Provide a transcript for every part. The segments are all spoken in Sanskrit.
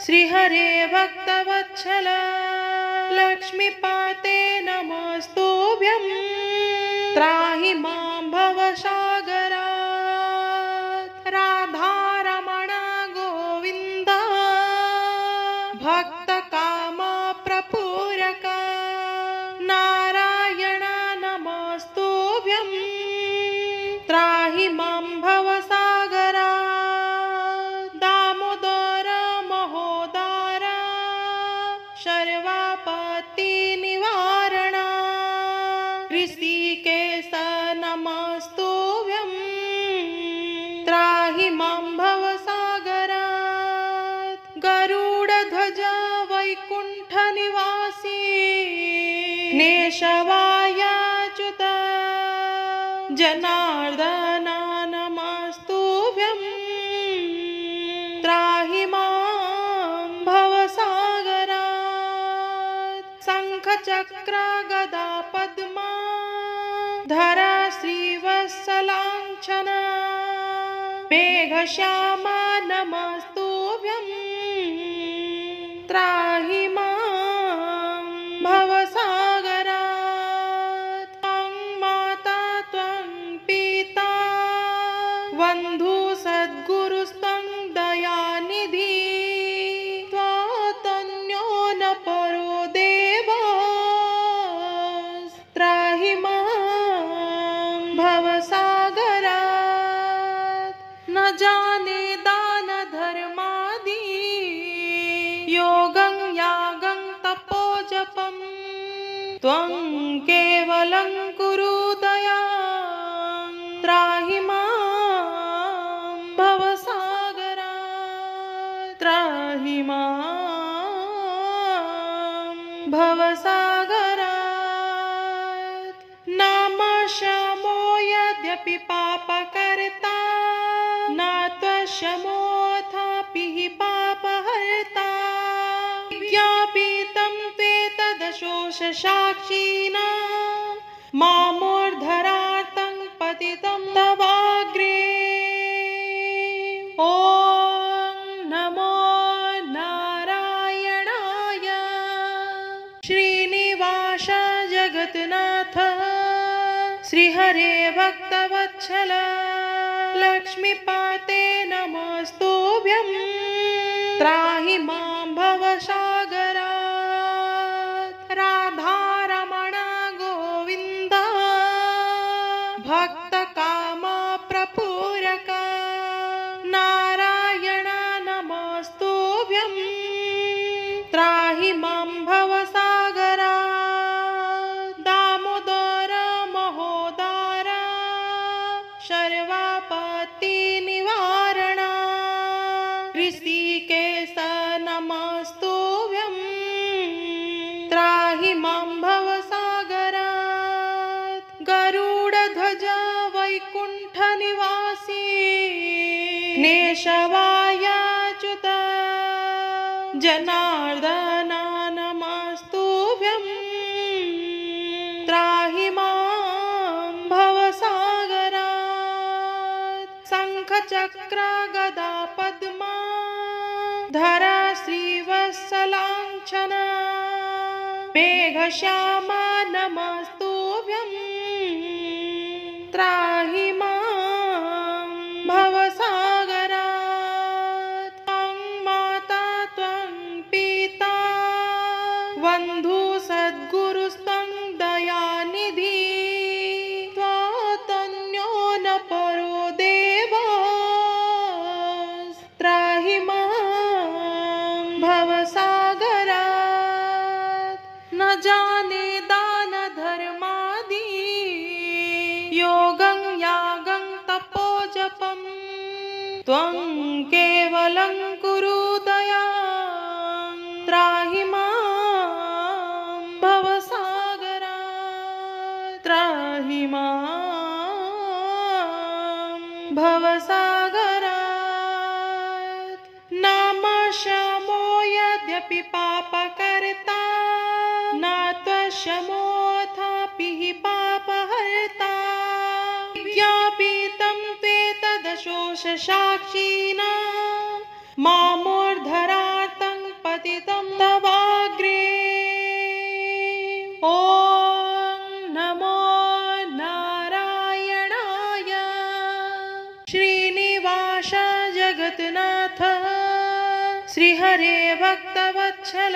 श्रीहरे भक्तवत्सल लक्ष्मीपाते नमस्तुभ्यं त्राहि मां भवसागरात्। राधारमण गोविन्द भक्तकाम प्रपूरक नारायण नमस्तुभ्यं त्राहि मां भवसागरात्। दामोदर महोदर सर्वापत्ति निवारण ऋषिकेश नमस्तुभ्यं त्राहि मां भवसागरात्। गरुडध्वज वैकुण्ठ निवासी केशवायाच्युत जनार्दन नमस्तुभ्यं त्राहि मां भवसागरात्। शंख चक्र गदा पद्म धर श्रीवत्सलाञ्छन मेघश्याम नमस्तुभ्यं त्राहि मां भवसागरात्। त्वं माता त्वं पिता बन्धु सद्गुरुस्त्वं दयानिधि त्वत्तन्यो न परो देवस्त्राहि मां भवसागरात्। न जाने दान धर्मादि योगं यागं तपो जपं त्वं केवलं कुरु दयां त्राहि मां भवसागरात्। त्राहि मां भवसागरात्। नाम शमो यद्यपि पापकर्ता न त्वशमोऽथापि पापहर्ता ज्ञापितं त्वेतदशोषसाक्षिणा मामूर्धरार्तं पतितं तवाग्रे। ॐ नमो नारायणाय। श्रीनिवास जगन्नाथ श्रीहरे भक्तवत्सल लक्ष्मीपाते नमस्तुभ्यं त्राहि मां भवसागरात्। राधारमण गोविन्द भक्तकाम प्रपूरक नारायण नमस्तुभ्यं त्राहि मां भवसागरात्। दामोदर महोदर सर्वापत्ति निवारण ऋषिकेश नमस्तुभ्यं त्राहि मां भवसागरात्। गरुडध्वज वैकुण्ठ निवासी केशवायाच्युत जनार्दन नमस्तुभ्यं त्राहि मां भवसागरात्। शंख चक्र गदा पद्म धर श्रीवत्सलाञ्छन मेघश्याम नमस्तुभ्यं त्राहि मां भवसागरात्। त्वं माता त्वं पिता बन्धु सद्गुरुस्त्वं दयानिधि त्वत्तन्यो न परो देवस्त्राहि मां भवसागरात्। न जाने दान धर्मादि योगं यागं तपो जपं त्वं केवलं कुरु दयां त्राहि मां भवसागरात्। त्राहि मां भवसागरात्। नाम शमो यद्यपि पापकर्ता न त्वशमोऽथापि पापहर्ता ज्ञापितं त्वेतदशोषसाक्षिणा मामूर्धरार्तं पतितं तवाग्रे। ॐ नमो नारायणाय। श्रीनिवास जगन्नाथ श्रीहरे भक्तवत्सल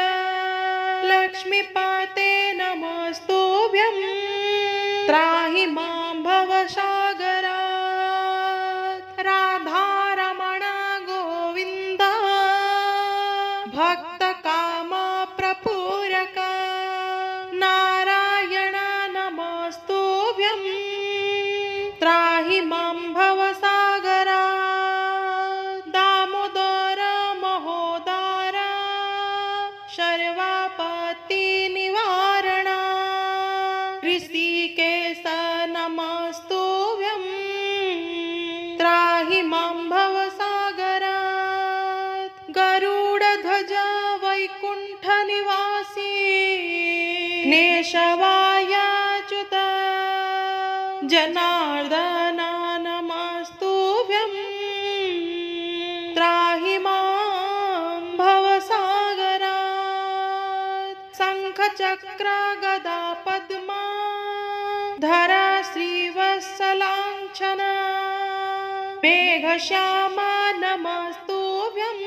लक्ष्मीपाते नमस्तुभ्यं। त्राहि मां भवसागरात्। राधारमण गोविन्द भक्तकाम प्रपूरक। नारायण नमस्तुभ्यं। त्राहि मां भवसागरात्। दामोदर महोदर सर्वापत्ति निवारण। ऋषिकेश नमस्तुभ्यं। त्राहि मां भवसागरात्। गरुडध्वज वैकुण्ठ निवासी केशवायाच्युत जनार्दन नमस्तुभ्यं। त्राहि मां भवसागरात्। शङ्खचक्र गदा पद्मा धरा श्रीवत्सलाञ्छन मेघश्यामा नमस्तुभ्यं।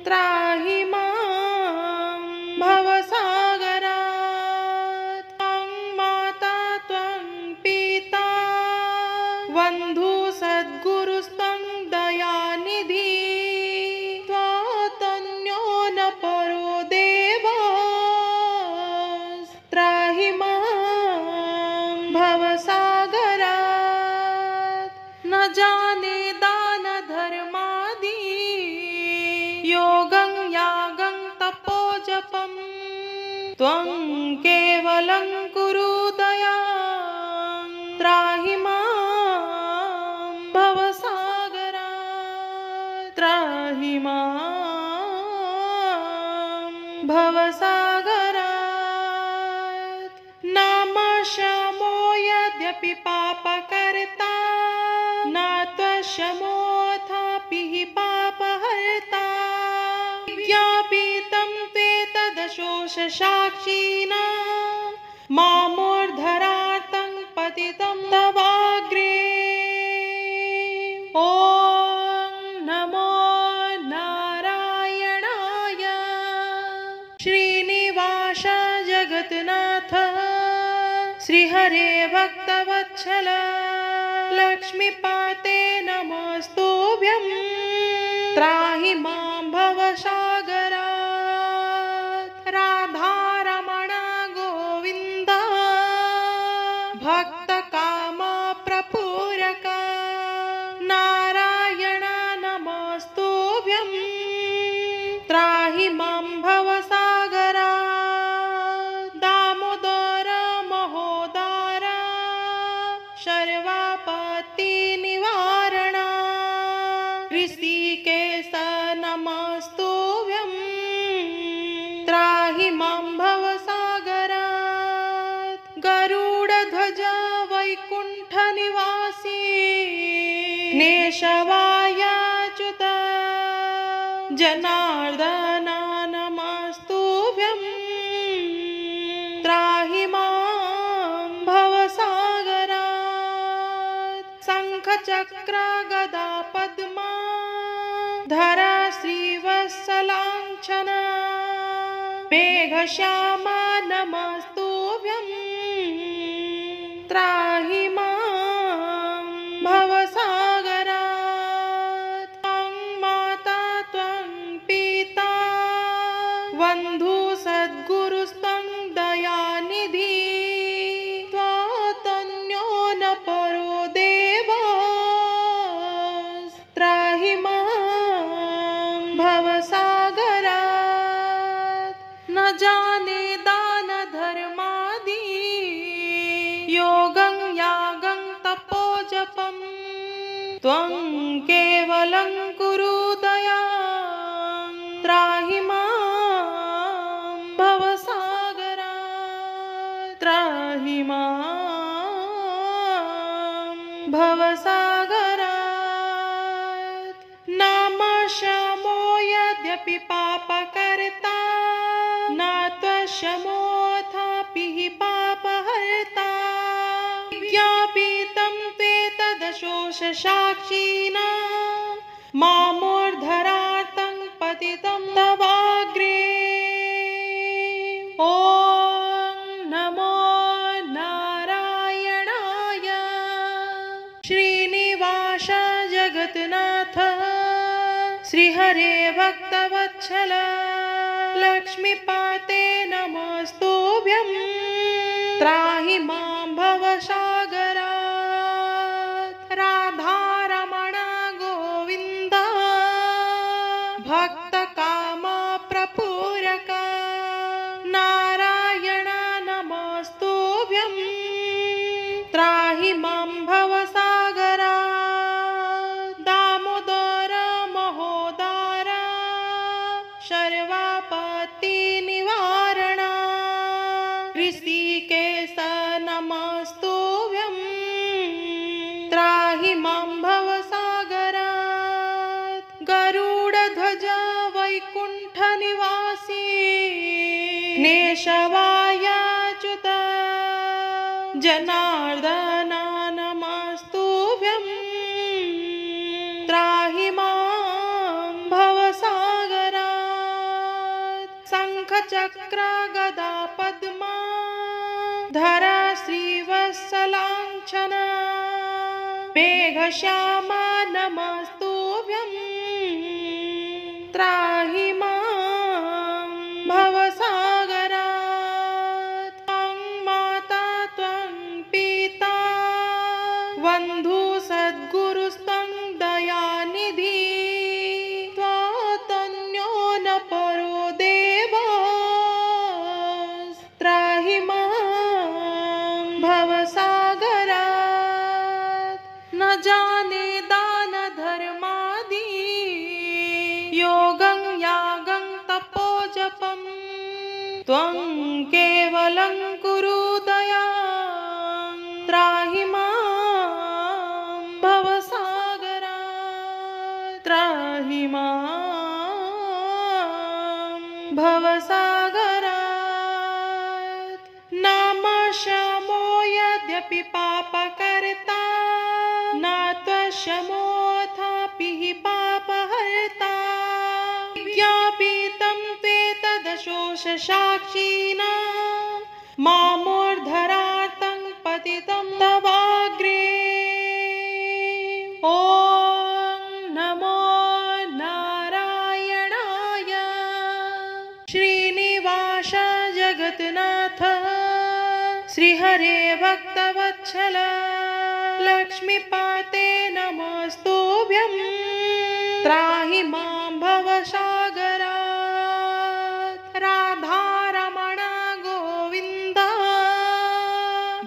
त्राहि मां भवसागरात्। त्वं माता त्वं पिता बन्धु सद्गुरुस्त्वं दयानिधि। त्वत्तन्यो न परो देवः। त्राहि मां भवसागरात्। न जाने दान धर्मादि योगं यागं तपो जपं। त्वं केवलं कुरु दयां। त्राहि मां भवसागरात्। त्राहि मां भवसागरात्। नाम शमो यद्यपि पापकर्ता न त्वशमोऽथापि पापहर्ता। ज्ञापितं त्वेतदशोषसाक्षिणा मामोर्धरार्थं पतितं तवाग्रे। ॐ नमो नारायणाय। श्रीनिवास जगन्नाथ श्रीहरे भक्तवत्सल लक्ष्मीपाते नमस्तुभ्यं। त्राहि मां भवसागरात्। राधारमण गोविन्द भक्तकाम प्रपूरक। नारायण नमस्तुभ्यं। त्राहि मां भवसागरात्। दामोदर महोदर सर्वापत्ति निवारण। ऋषिकेश नमस्तुभ्यं। त्राहि मां भवसागरात्। गरुडध्वज वैकुण्ठ निवासी केशवायाच्युत जनार्दन नमस्तुभ्यं। त्राहि मां भवसागरात्। शङ्खचक्र गदा पद्मा धरा श्रीवत्सलाञ्छन मेघश्यामा नमस्तुभ्यं। त्राहि मां भवसागरात्। त्वं माता त्वं पिता बन्धु सद्गुरुस्त्वं दयानिधि। त्वत्तन्यो न परो देवः। त्राहि मां भवसागरात्। न जाने दान धर्मादि योगं यागं तपो जपं। त्वं केवलं कुरु दयां। त्राहि मां भवसागरात्। त्राहि मां भवसागरात्। नाम शमो यद्यपि पाप शमोऽथापि हि पापहर्ता ज्ञापितं त्वेतदशोषसाक्षिणा मामूर्धरार्तं पतितं तवाग्रे। ॐ नमो नारायणाय। श्रीनिवास जगन्नाथ श्रीहरे भक्तवत्सल लक्ष्मीपाते नमस्तुभ्यं। त्राहि मां भवसागरात्। राधारमण गोविन्द भक्तकाम प्रपूरक नारायण नमस्तुभ्यं। त्राहि मां भवसागरात्। दामोदर महोदर सर्वापत्तिनिवारण ऋषिकेश नमस्तुभ्यं। त्राहि मां भवसागरात्। गरुडध्वज वैकुण्ठनिवासी केशवायाच्युत जनार्दन नमस्तुभ्यं। त्राहि मां भवसागरात्। शङ्खचक्र गदा पद्मा धरा श्रीवत्सलाञ्छन मेघश्यामा नमस्तुभ्यं। त्राहि मां भवसागरात्। त्वं माता त्वं पिता बन्धु सद्गुरुस्त्वं दयानिधि। त्वत्तन्यो न परो देवः। त्राहि मां भवसागरात्। न जाने दान धर्मादि योगं यागं तपो जपं। त्वं केवलं कुरु दयां। त्राहि मां भवसागरात्। त्राहि मां भवसागरात्। नाम शमो यद्यपि पापकर्ता न त्वशमोऽथापि हि पापहर्ता ज्ञापितं त्वेतदशोषसाक्षिणा मामूर्धरार्तं पतितं तवाग्रे। ॐ नमो नारायणाय। श्रीनिवास जगन्नाथ श्रीहरे भक्तवत्सल लक्ष्मीपाते नमस्तुभ्यं। त्राहि मां भवसागरात्। राधारमण गोविन्द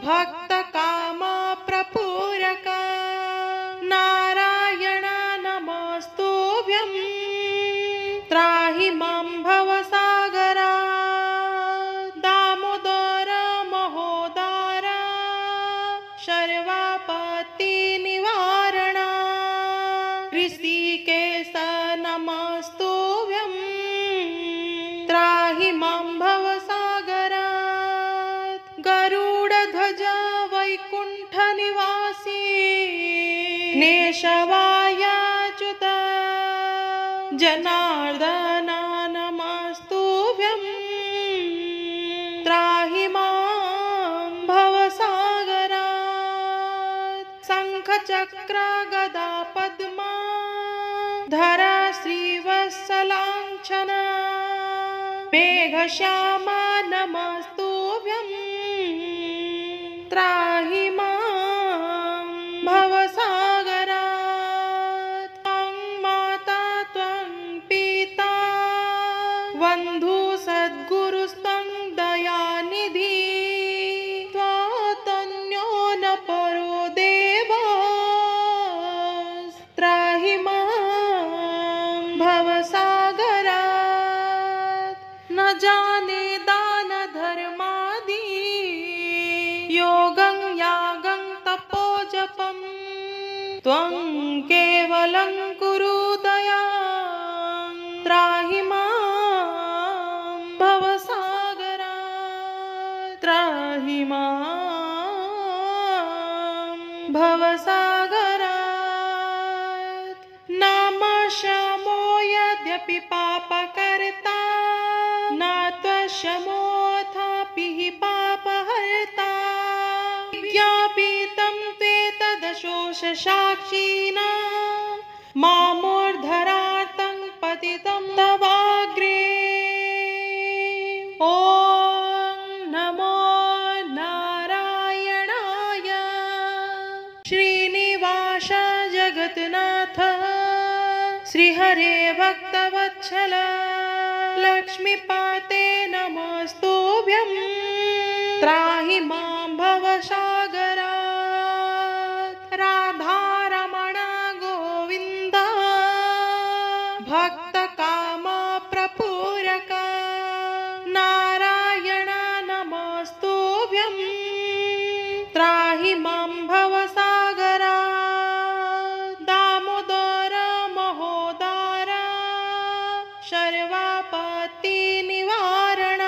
भक्तकाम प्रपूरक नारायण नमस्तुभ्यं। त्राहि मां भवसागरात्। दामोदर महोदर सर्वापत्तिनिवारण ऋषिकेश नमस्तुभ्यं। त्राहि मां भवसागरात्। गरुडध्वज वैकुण्ठनिवासी केशवायाच्युत जनार्दन नमस्तुभ्यं। त्राहि मां भवसागरात्। शङ्खचक्र गदा पद्मा धरा श्रीवत्सलाञ्छन मेघश्यामा नमस्तुभ्यं। त्राहि मां भवसागरात्। त्वं माता त्वं पिता बन्धु सद्गुरुस्त्वं दयानिधि। त्वत्तन्यो न परो देवः। त्राहि मां भवसागरात्। न जाने दान धर्मादि योगं यागं तपो जपं। त्वं केवलं कुरु दयां। त्राहि मां भवसागरात्। शमो यद्यपि पापकर्ता न त्वशमोऽथापि पापहर्ता ज्ञापितं त्वेतदशोषसाक्षिणा मामूर्धरार्तं पतितं तवाग्रे। ॐ नमो नारायणाय। श्रीनिवास जगन्नाथ श्रीहरे भक्तवत्सल लक्ष्मीपते नमस्तुभ्यं त्राहि मां भवसागरात्। राधारमण गोविन्द भक्तकामा प्रपूरक नारायण नमस्तुभ्यं त्राहि मां भवसागरात्। दामोदर महोदर सर्वापत्तिनिवारण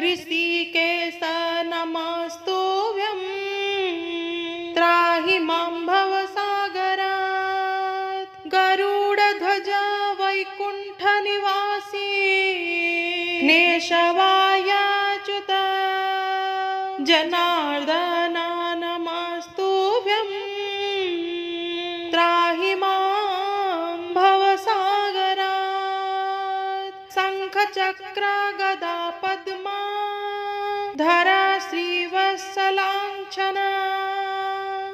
ऋषिकेश नमस्तुभ्यं त्राहि मां भवसागरात्। गरुडध्वज वैकुण्ठनिवासी केशवायाच्युत जनार्दन नमस्तुभ्यं त्राहि मां भवसागरात्। शङ्खचक्र गदा पद्मा धर श्रीवत्सलाञ्छन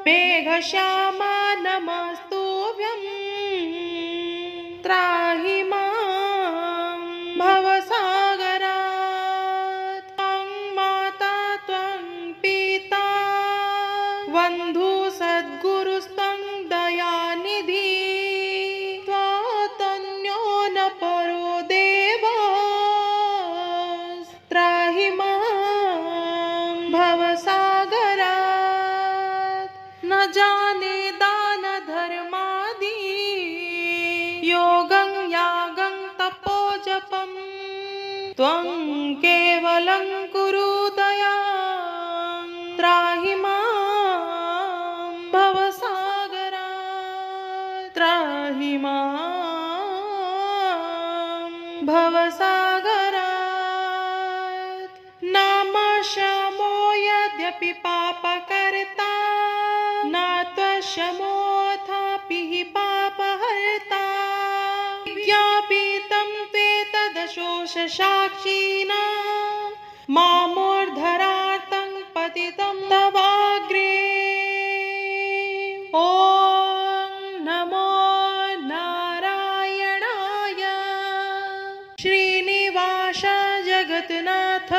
मेघश्यामा नमस्तुभ्यं त्राहि मां भवसागरात्। त्वं माता त्वं पिता बन्धु सद्गुरुस्त्वं दयानिधि त्वत्तन्यो न परो देवस्त्राहि मां भवसागरात्। न जाने दान धर्मादि योगं यागं तपो जपं त्वं केवलं कुरु दयां त्राहि मां भवसागरात्। त्राहि मां भवसागरात्। नाम शमो यद्यपि पापकर्ता न त्वशमोऽथापि पापहर्ता ज्ञापितं त्वेतदशोषसाक्षिणा मामूर्धरार्तं पतितं तवाग्रे। ॐ नमो नारायणाय। श्रीनिवास जगन्नाथ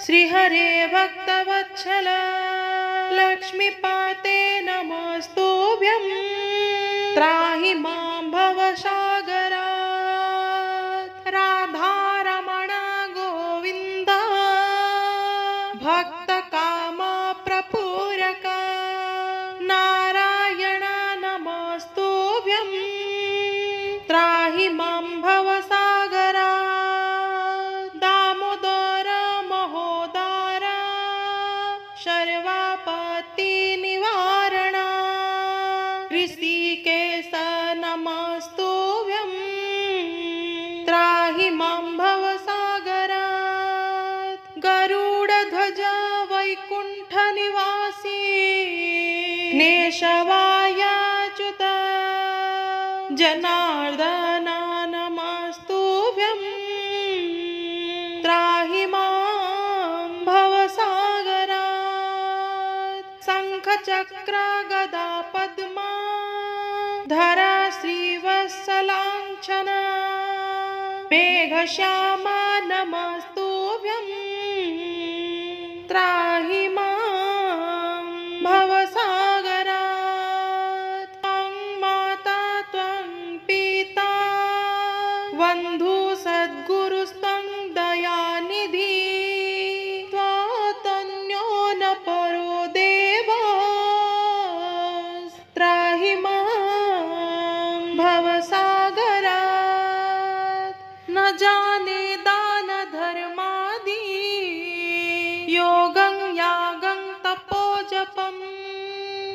श्रीहरे भक्तवत्सल लक्ष्मीपते नमस्तुभ्यं त्राहि मां भवसागरात्। राधारमण गोविन्द भक्तकामा प्रपूरक नारायण नमस्तुभ्यं त्राहि मां भवसागरात्। दामोदर महोदर सर्वापत्तिनिवारण ऋषिकेश नमस्तुभ्यं त्राहि मां भवसागरात्। गरुडध्वज वैकुण्ठनिवासी केशवायाच्युत जनार्दन नमस्तुभ्यं त्राहि मां भवसागरात्। शङ्खचक्र गदा पद्मा धर श्रीवत्सलाञ्छन मेघश्यामा नमस्तुभ्यं त्राहि मां भवसागरात्। त्वं माता त्वं पिता बन्धु सद्गुरुस्त्वं दयानिधि त्वत्तन्यो न परो देवस्त्राहि मां भवसागरात्। न जाने दान धर्मादि योगं यागं तपो जपं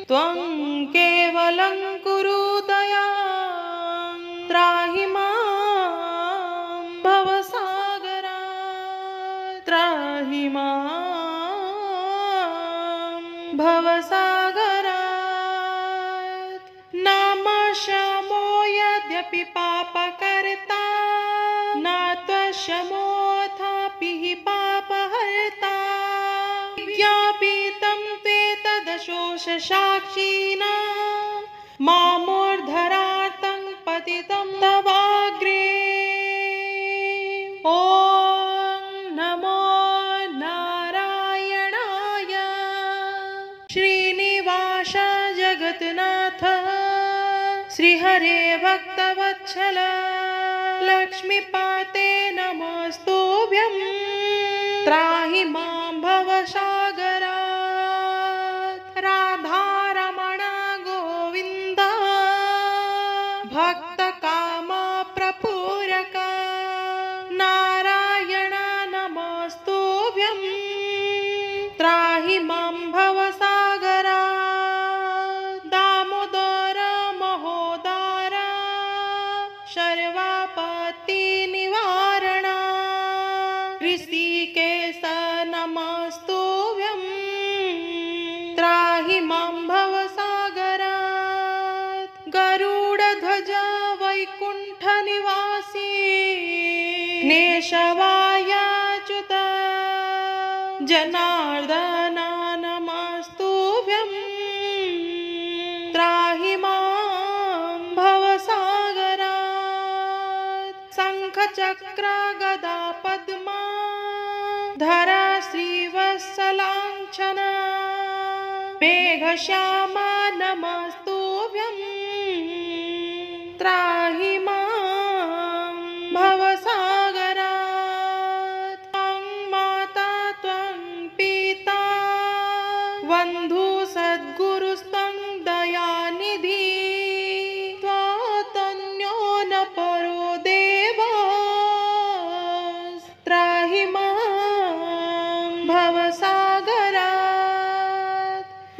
त्वं केवलं कुरु दयां शमो यद्यपि पापकर्ता न त्वशमोऽथापि पापहर्ता ज्ञापितं त्वेतदशोषसाक्षिणा मामूर्धरार्तं पतितं तवाग्रे। ॐ नमो नारायणाय। श्रीनिवास जगन्नाथ श्रीहरे भक्तवत्सल लक्ष्मीपाते नमस्तुभ्यं त्राहि मां भवसागरात्। राधारमण गोविन्द भक्तकाम प्रपूरक नारायण नमस्तुभ्यं त्राहि मां भवसागरात्। दामोदर महोदर सर्वापत्तिनिवारण ऋषिकेश नमस्तुभ्यं त्राहि मां भवसागरात्। गरुडध्वज वैकुण्ठनिवासी केशवायाच्युत जनार्दन नमस्तुभ्यं त्राहि मां भवसागरात्। शङ्खचक्र गदा पद्मा धरा श्रीवत्सलाञ्छन मेघश्यामा नमस्तुभ्यं त्राहि मां भवसागरात्। त्वं माता त्वं पिता बन्धु सद्गुरुस्त्वं दयानिधि त्वत्तन्यो न परो देवस्त्राहि मां भवसागरात्।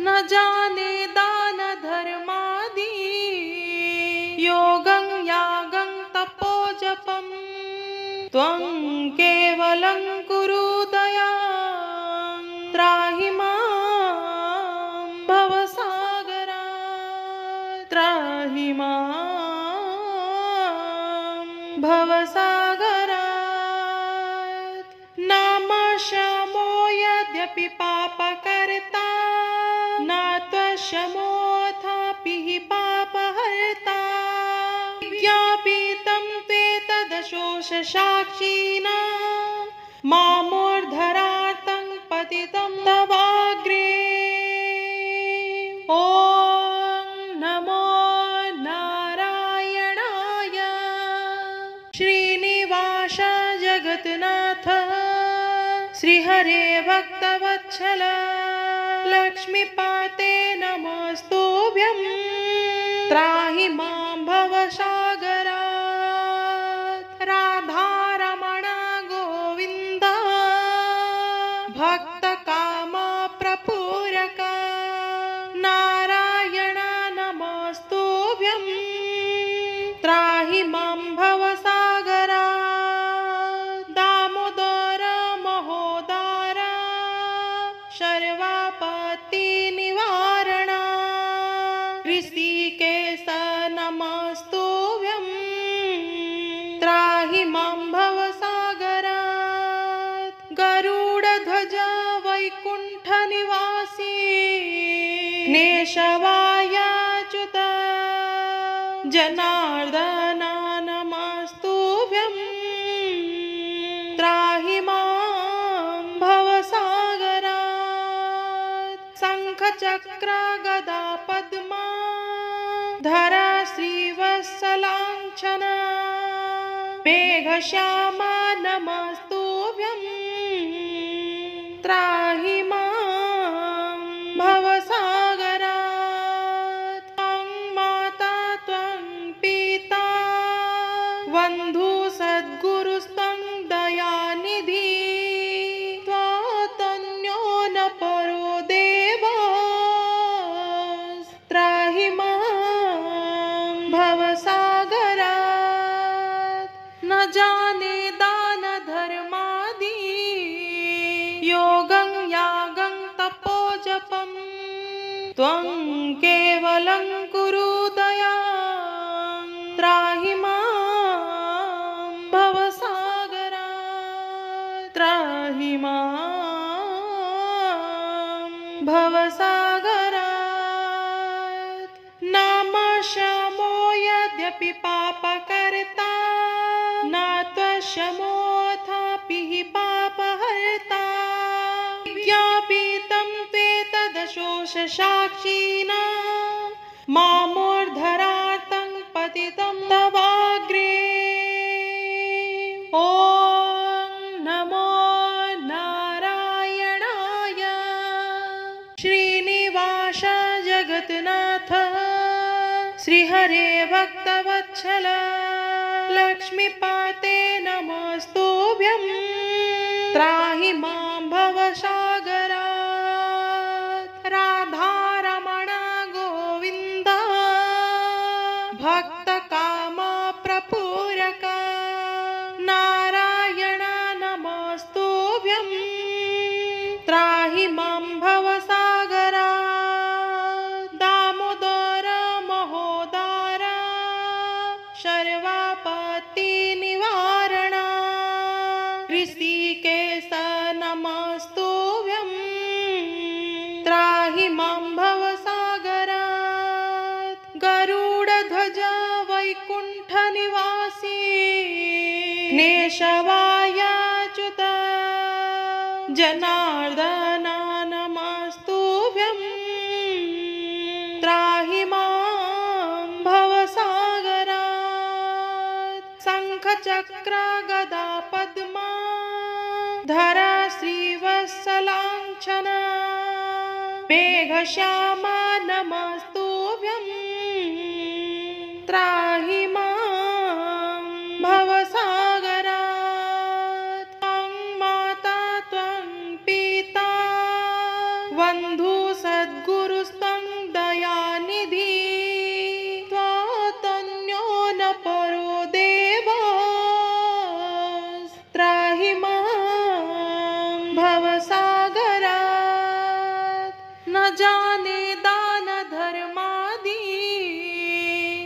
न जाने दान धर्मादि योगं यागं तपो जपं त्वं केवलं कुरु दयां त्राहि मां भवसागरात्। त्राहि मां भवसागरात्। नाम शमो यद्यपि पापकर्ता न त्वशमोऽथापि पापहर्ता ज्ञापितं त्वेतदशोषसाक्षिणा मामूर्धरार्तं पतितं तवाग्रे। ॐ नमो नारायणाय। श्रीनिवास जगन्नाथ श्रीहरे भक्तवत्सल लक्ष्मीपाते नमस्तुभ्यं त्राहि मां भवसागरात्। राधारमण गोविन्द भक्तकाम प्रपूरक नारायण नमस्तुभ्यं त्राहि मां भवसागरात्। दामोदर महोदर सर्वापत्तिनिवारण ऋषिकेश नमस्तुभ्यं त्राहि मां भवसागरात्। गरुडध्वज वैकुण्ठनिवासी केशवायाच्युत जनार्दन नमस्तुभ्यं त्राहि मां भवसागरात्। शङ्खचक्र गदा पद्मा धरा श्रीवत्सलाञ्छन मेघश्यामा नमस्तुभ्यं त्राहि मां भवसागरात्। त्वं माता त्वं पिता बन्धु सद्गुरुस्त्वं दयानिधि त्वत्तन्यो न परो देवस्त्राहि मां भवसागरात्। न जाने दान धर्मादि योगं यागं तपो जपं त्वं केवलं कुरु दयां भवसागरात् नामशमो यद्यपि पापकर्ता न त्वशमोऽथापि हि पापहर्ता ज्ञापितं त्वेतदशोषसाक्षिणा मामूर्धरार्तं पतितं तवाग्रे ॐ नमो नारायणाय श्रीनिवास जगन्नाथ श्रीहरे भक्तवत्सल लक्ष्मीपाते नमस्तुभ्यं त्राहि मां भवसागरात् राधारमण गोविन्द भक्तकाम प्रपूरक नारायण नमस्तुभ्यं त्राहि मां भवसागरात् दामोदर महोदर सर्वापत्तिनिवारण ऋषिकेश नमस्तुभ्यं त्राहि मां भवसागरात् गरुडध्वज वैकुण्ठनिवासी केशवायाच्युत जनार्दन नमस्तुभ्यं त्राहि मां भवसागरात् शङ्खचक्र गदा पद्मा धर श्रीवत्सलाञ्छन मेघश्यामा नमस्तुभ्यं त्राहि मां भवसागरात् त्वं माता त्वं पिता बन्धु सद्गुरुस्त्वं दयानिधि त्वत्तन्यो न परो देवस्त्राहि मां भवसागरात् न जाने दान धर्मादि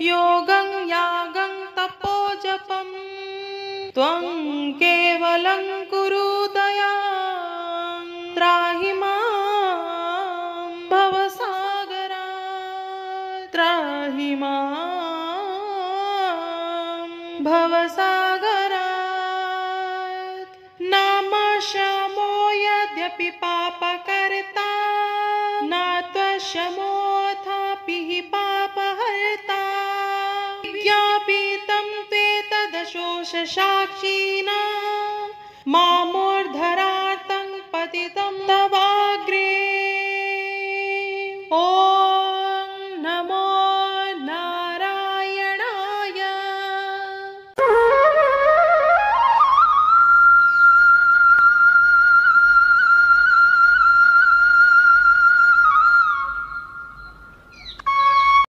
योगं यागं तपो जपं त्वं केवलं कुरु दयां त्राहि मां भवसागरात् त्राहि मां भवसागरात् नामशमो यद्यपि पापकर्ता न त्वशमोऽथापि हि पापहर्ता ज्ञापितं त्वेतदशोषसाक्षिणा मामूर्धरार्तं पतितं तव